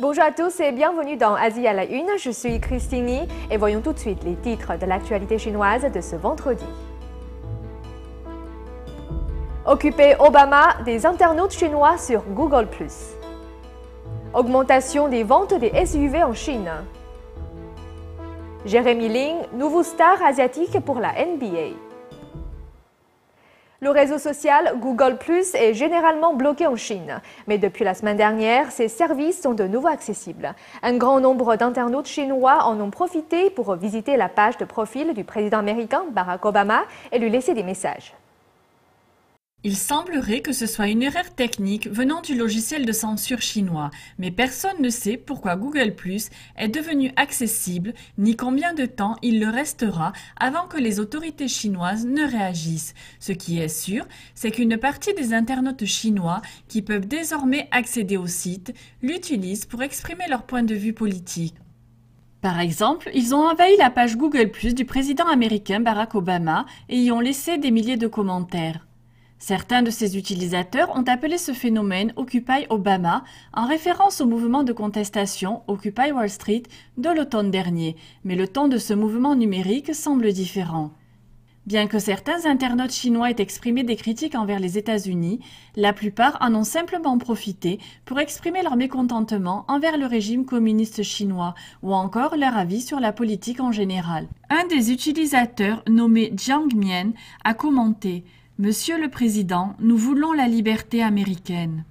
Bonjour à tous et bienvenue dans Asie à la Une. Je suis Christine et voyons tout de suite les titres de l'actualité chinoise de ce vendredi. Occupé Obama des internautes chinois sur Google+. Augmentation des ventes des SUV en Chine. Jeremy Lin, nouveau star asiatique pour la NBA. Le réseau social Google+ est généralement bloqué en Chine, mais depuis la semaine dernière, ses services sont de nouveau accessibles. Un grand nombre d'internautes chinois en ont profité pour visiter la page de profil du président américain Barack Obama et lui laisser des messages. Il semblerait que ce soit une erreur technique venant du logiciel de censure chinois, mais personne ne sait pourquoi Google+ est devenu accessible ni combien de temps il le restera avant que les autorités chinoises ne réagissent. Ce qui est sûr, c'est qu'une partie des internautes chinois qui peuvent désormais accéder au site l'utilisent pour exprimer leur point de vue politique. Par exemple, ils ont envahi la page Google+ du président américain Barack Obama et y ont laissé des milliers de commentaires. Certains de ces utilisateurs ont appelé ce phénomène Occupy Obama en référence au mouvement de contestation Occupy Wall Street de l'automne dernier, mais le ton de ce mouvement numérique semble différent. Bien que certains internautes chinois aient exprimé des critiques envers les États-Unis, la plupart en ont simplement profité pour exprimer leur mécontentement envers le régime communiste chinois ou encore leur avis sur la politique en général. Un des utilisateurs, nommé Jiang Mian, a commenté « Monsieur le Président, nous voulons la liberté américaine ».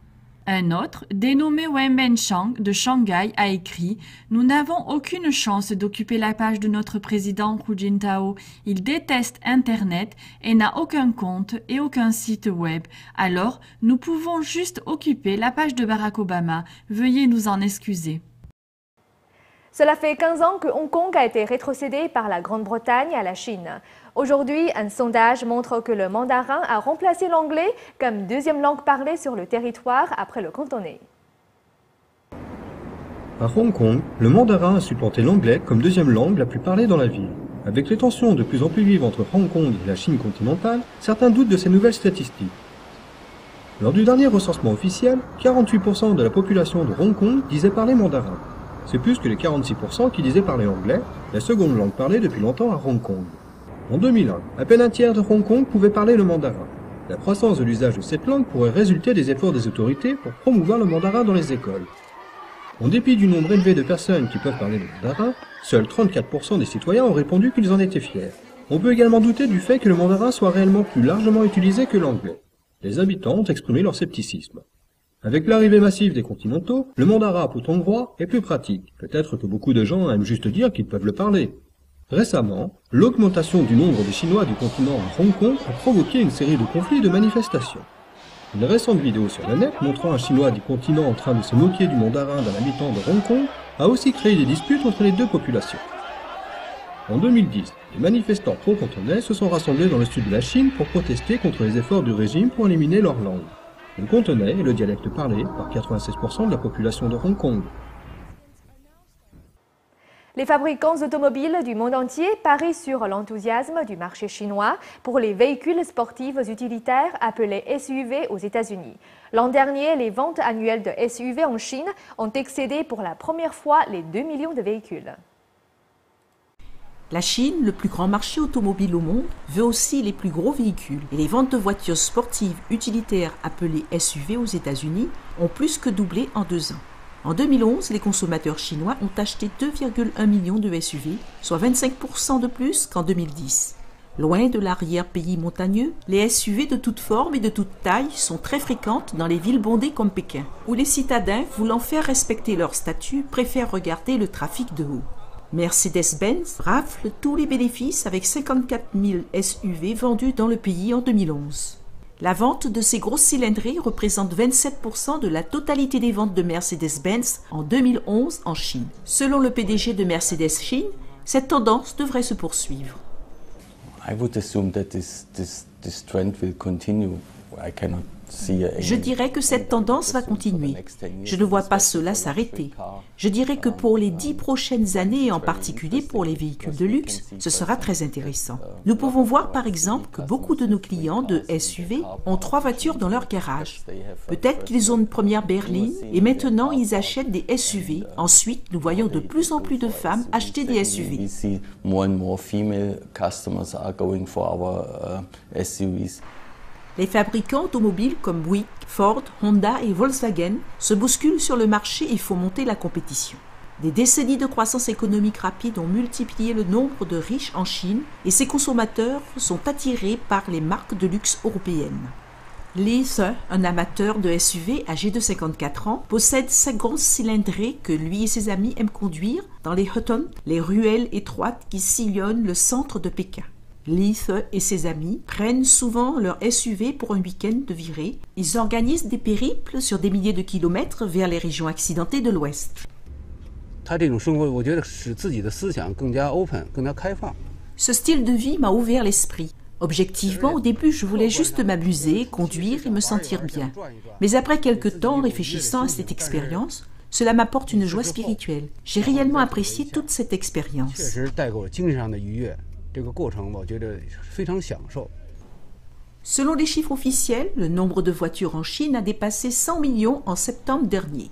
Un autre, dénommé Wenben Chang de Shanghai, a écrit « Nous n'avons aucune chance d'occuper la page de notre président Hu Jintao. Il déteste Internet et n'a aucun compte et aucun site web. Alors, nous pouvons juste occuper la page de Barack Obama. Veuillez nous en excuser. » Cela fait 15 ans que Hong Kong a été rétrocédé par la Grande-Bretagne à la Chine. Aujourd'hui, un sondage montre que le mandarin a remplacé l'anglais comme deuxième langue parlée sur le territoire après le cantonais. À Hong Kong, le mandarin a supplanté l'anglais comme deuxième langue la plus parlée dans la ville. Avec les tensions de plus en plus vives entre Hong Kong et la Chine continentale, certains doutent de ces nouvelles statistiques. Lors du dernier recensement officiel, 48% de la population de Hong Kong disait parler mandarin. C'est plus que les 46% qui disaient parler anglais, la seconde langue parlée depuis longtemps à Hong Kong. En 2001, à peine un tiers de Hong Kong pouvait parler le mandarin. La croissance de l'usage de cette langue pourrait résulter des efforts des autorités pour promouvoir le mandarin dans les écoles. En dépit du nombre élevé de personnes qui peuvent parler le mandarin, seuls 34% des citoyens ont répondu qu'ils en étaient fiers. On peut également douter du fait que le mandarin soit réellement plus largement utilisé que l'anglais. Les habitants ont exprimé leur scepticisme. Avec l'arrivée massive des continentaux, le mandarin putonghua est plus pratique. Peut-être que beaucoup de gens aiment juste dire qu'ils peuvent le parler. Récemment, l'augmentation du nombre des Chinois du continent à Hong Kong a provoqué une série de conflits et de manifestations. Une récente vidéo sur le net montrant un Chinois du continent en train de se moquer du mandarin d'un habitant de Hong Kong a aussi créé des disputes entre les deux populations. En 2010, les manifestants pro-cantonais se sont rassemblés dans le sud de la Chine pour protester contre les efforts du régime pour éliminer leur langue. Le cantonais est le dialecte parlé par 96% de la population de Hong Kong. Les fabricants automobiles du monde entier parient sur l'enthousiasme du marché chinois pour les véhicules sportifs utilitaires appelés SUV aux États-Unis. L'an dernier, les ventes annuelles de SUV en Chine ont excédé pour la première fois les 2 millions de véhicules. La Chine, le plus grand marché automobile au monde, veut aussi les plus gros véhicules. Et les ventes de voitures sportives utilitaires appelées SUV aux États-Unis ont plus que doublé en 2 ans. En 2011, les consommateurs chinois ont acheté 2,1 millions de SUV, soit 25% de plus qu'en 2010. Loin de l'arrière-pays montagneux, les SUV de toutes formes et de toutes tailles sont très fréquentes dans les villes bondées comme Pékin, où les citadins, voulant faire respecter leur statut, préfèrent regarder le trafic de haut. Mercedes-Benz rafle tous les bénéfices avec 54 000 SUV vendus dans le pays en 2011. La vente de ces grosses cylindrées représente 27% de la totalité des ventes de Mercedes-Benz en 2011 en Chine. Selon le PDG de Mercedes Chine, cette tendance devrait se poursuivre. I would assume that this trend will continue. I cannot Je dirais que cette tendance va continuer. Je ne vois pas cela s'arrêter. Je dirais que pour les 10 prochaines années, et en particulier pour les véhicules de luxe, ce sera très intéressant. Nous pouvons voir par exemple que beaucoup de nos clients de SUV ont 3 voitures dans leur garage. Peut-être qu'ils ont une première berline et maintenant ils achètent des SUV. Ensuite, nous voyons de plus en plus de femmes acheter des SUV. Les fabricants automobiles comme Buick, Ford, Honda et Volkswagen se bousculent sur le marché et font monter la compétition. Des décennies de croissance économique rapide ont multiplié le nombre de riches en Chine et ces consommateurs sont attirés par les marques de luxe européennes. Li Se, un amateur de SUV âgé de 54 ans, possède 50 cylindrés que lui et ses amis aiment conduire dans les Hutong, les ruelles étroites qui sillonnent le centre de Pékin. Li Se et ses amis prennent souvent leur SUV pour un week-end de virée. Ils organisent des périples sur des milliers de kilomètres vers les régions accidentées de l'Ouest. Ce style de vie m'a ouvert l'esprit. Objectivement, au début, je voulais juste m'amuser, conduire et me sentir bien. Mais après quelque temps, réfléchissant à cette expérience, cela m'apporte une joie spirituelle. J'ai réellement apprécié toute cette expérience. Selon les chiffres officiels, le nombre de voitures en Chine a dépassé 100 millions en septembre dernier.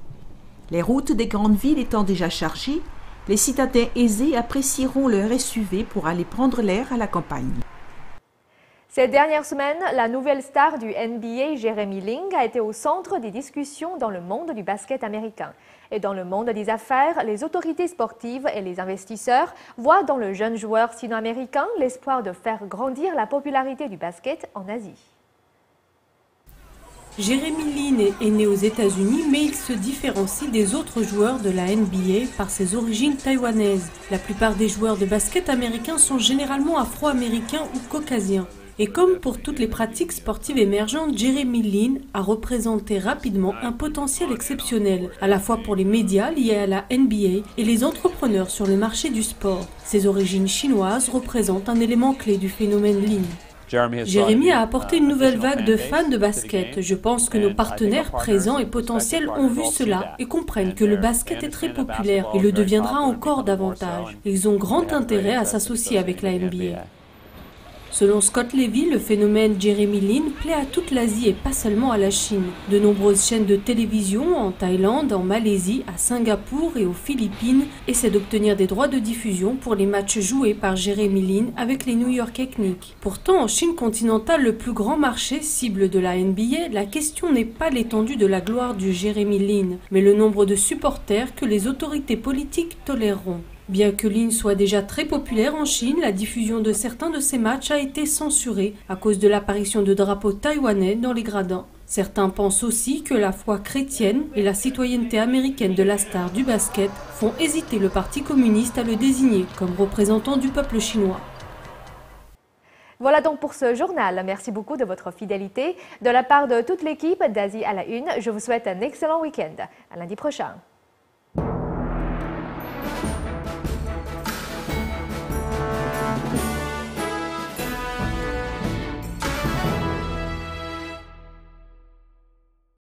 Les routes des grandes villes étant déjà chargées, les citadins aisés apprécieront leur SUV pour aller prendre l'air à la campagne. Ces dernières semaines, la nouvelle star du NBA, Jeremy Lin, a été au centre des discussions dans le monde du basket américain. Et dans le monde des affaires, les autorités sportives et les investisseurs voient dans le jeune joueur sino-américain l'espoir de faire grandir la popularité du basket en Asie. Jeremy Lin est né aux États-Unis, mais il se différencie des autres joueurs de la NBA par ses origines taïwanaises. La plupart des joueurs de basket américains sont généralement afro-américains ou caucasiens. Et comme pour toutes les pratiques sportives émergentes, Jeremy Lin a représenté rapidement un potentiel exceptionnel, à la fois pour les médias liés à la NBA et les entrepreneurs sur le marché du sport. Ses origines chinoises représentent un élément clé du phénomène Lin. Jeremy a apporté une nouvelle vague de fans de basket. Je pense que nos partenaires présents et potentiels ont vu cela et comprennent que le basket est très populaire et le deviendra encore davantage. Ils ont grand intérêt à s'associer avec la NBA. Selon Scott Levy, le phénomène Jeremy Lin plaît à toute l'Asie et pas seulement à la Chine. De nombreuses chaînes de télévision en Thaïlande, en Malaisie, à Singapour et aux Philippines essaient d'obtenir des droits de diffusion pour les matchs joués par Jeremy Lin avec les New York Knicks. Pourtant, en Chine continentale, le plus grand marché cible de la NBA, la question n'est pas l'étendue de la gloire du Jeremy Lin, mais le nombre de supporters que les autorités politiques toléreront. Bien que Lin soit déjà très populaire en Chine, la diffusion de certains de ses matchs a été censurée à cause de l'apparition de drapeaux taïwanais dans les gradins. Certains pensent aussi que la foi chrétienne et la citoyenneté américaine de la star du basket font hésiter le Parti communiste à le désigner comme représentant du peuple chinois. Voilà donc pour ce journal. Merci beaucoup de votre fidélité. De la part de toute l'équipe d'Asie à la Une, je vous souhaite un excellent week-end. À lundi prochain.